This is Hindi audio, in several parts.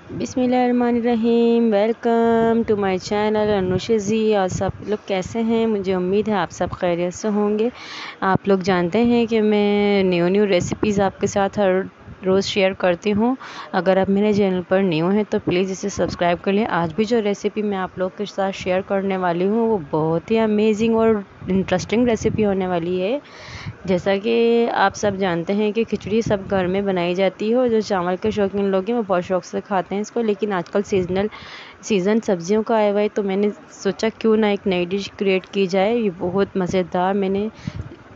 बिस्मिल्लाहिर्रहमानिर्रहीम। Welcome to my channel Anusha ji. और सब लोग कैसे हैं? मुझे उम्मीद है आप सब खैरियत से होंगे। आप लोग जानते हैं कि मैं न्यू रेसिपीज़ आपके साथ हर रोज़ शेयर करती हूँ। अगर आप मेरे चैनल पर न्यू हैं तो प्लीज़ इसे सब्सक्राइब कर लें। आज भी जो रेसिपी मैं आप लोग के साथ शेयर करने वाली हूँ वो बहुत ही अमेजिंग और इंटरेस्टिंग रेसिपी होने वाली है। जैसा कि आप सब जानते हैं कि खिचड़ी सब घर में बनाई जाती है और जो चावल के शौकीन लोग हैं वो बहुत शौक से खाते हैं इसको। लेकिन आजकल सीज़न सब्जियों का आया हुआ है तो मैंने सोचा क्यों ना एक नई डिश क्रिएट की जाए। ये बहुत मज़ेदार मैंने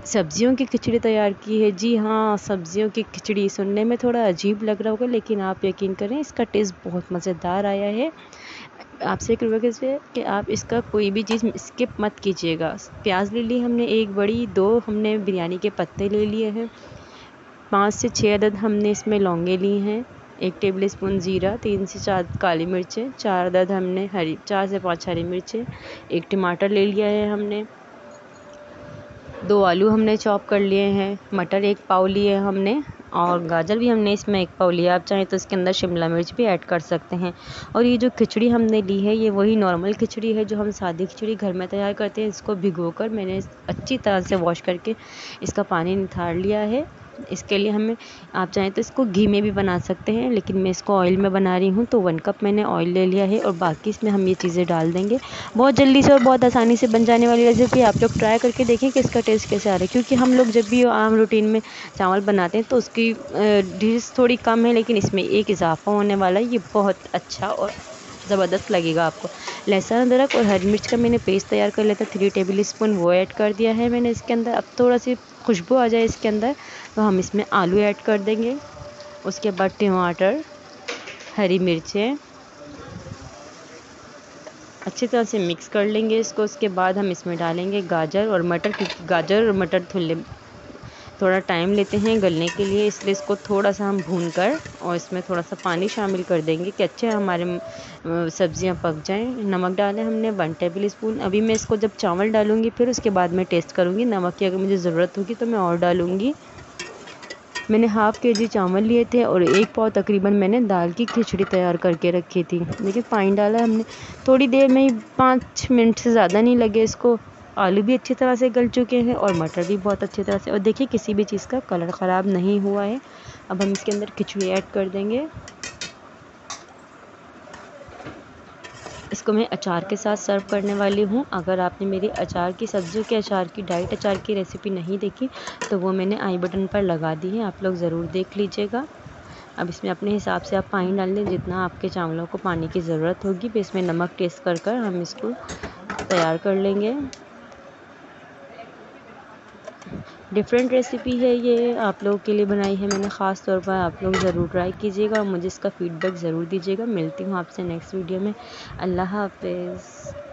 सब्जियों की खिचड़ी तैयार की है। जी हाँ, सब्जियों की खिचड़ी। सुनने में थोड़ा अजीब लग रहा होगा लेकिन आप यकीन करें इसका टेस्ट बहुत मज़ेदार आया है। आपसे एक रिक्वेस्ट है कि आप इसका कोई भी चीज़ स्किप मत कीजिएगा। प्याज ले ली हमने एक बड़ी, 2 हमने बिरयानी के पत्ते ले लिए हैं, 5 से 6 अदद हमने इसमें लौंगे ली हैं, 1 टेबल स्पून ज़ीरा, 3 से 4 काली मिर्चें, 4 अदद हमने 4 से 5 हरी मिर्चें, 1 टमाटर ले लिया है हमने, 2 आलू हमने चॉप कर लिए हैं, मटर 1 पाव लिए हमने और गाजर भी हमने इसमें 1 पाव लिया। आप चाहें तो इसके अंदर शिमला मिर्च भी ऐड कर सकते हैं। और ये जो खिचड़ी हमने ली है ये वही नॉर्मल खिचड़ी है जो हम सादी खिचड़ी घर में तैयार करते हैं। इसको भिगोकर मैंने अच्छी तरह से वॉश करके इसका पानी निथार लिया है। इसके लिए हमें, आप चाहें तो इसको घी में भी बना सकते हैं लेकिन मैं इसको ऑयल में बना रही हूँ तो 1 कप मैंने ऑयल ले लिया है और बाकी इसमें हम ये चीज़ें डाल देंगे। बहुत जल्दी से और बहुत आसानी से बन जाने वाली रेसिपी। आप लोग ट्राई करके देखें कि इसका टेस्ट कैसे आ रहा है, क्योंकि हम लोग जब भी आम रूटीन में चावल बनाते हैं तो उसकी डिश थोड़ी कम है लेकिन इसमें एक इजाफा होने वाला है। ये बहुत अच्छा और ज़बरदस्त लगेगा आपको। लहसुन, अदरक और हरी मिर्च का मैंने पेस्ट तैयार कर लिया था, 3 टेबल स्पून वो ऐड कर दिया है मैंने इसके अंदर। अब थोड़ा सी खुशबू आ जाए इसके अंदर तो हम इसमें आलू ऐड कर देंगे। उसके बाद टमाटर, हरी मिर्चें अच्छी तरह से मिक्स कर लेंगे इसको। उसके बाद हम इसमें डालेंगे गाजर और मटर, क्योंकि गाजर और मटर थोड़ा टाइम लेते हैं गलने के लिए, इसलिए इसको थोड़ा सा हम भून कर और इसमें थोड़ा सा पानी शामिल कर देंगे कि अच्छे हमारे सब्जियां पक जाएं। नमक डाले हमने 1 टेबल स्पून। अभी मैं इसको जब चावल डालूंगी फिर उसके बाद मैं टेस्ट करूंगी नमक की, अगर मुझे ज़रूरत होगी तो मैं और डालूंगी। मैंने हाफ़ kg चावल लिए थे और 1 पाव तकरीबन मैंने दाल की खिचड़ी तैयार करके रखी थी। देखिए पानी डाला हमने, थोड़ी देर में ही 5 मिनट से ज़्यादा नहीं लगे इसको। आलू भी अच्छी तरह से गल चुके हैं और मटर भी बहुत अच्छी तरह से, और देखिए किसी भी चीज़ का कलर ख़राब नहीं हुआ है। अब हम इसके अंदर खिचड़ी ऐड कर देंगे। इसको मैं अचार के साथ सर्व करने वाली हूँ। अगर आपने मेरी अचार की, सब्जियों के अचार की, डाइट अचार की रेसिपी नहीं देखी तो वो मैंने आई बटन पर लगा दी है, आप लोग ज़रूर देख लीजिएगा। अब इसमें अपने हिसाब से आप पानी डाल दें जितना आपके चावलों को पानी की ज़रूरत होगी। फिर इसमें नमक टेस्ट कर हम इसको तैयार कर लेंगे। डिफरेंट रेसिपी है ये, आप लोगों के लिए बनाई है मैंने ख़ास तौर पर। आप लोग ज़रूर ट्राई कीजिएगा और मुझे इसका फ़ीडबैक ज़रूर दीजिएगा। मिलती हूँ आपसे नेक्स्ट वीडियो में। अल्लाह हाफ़िज़।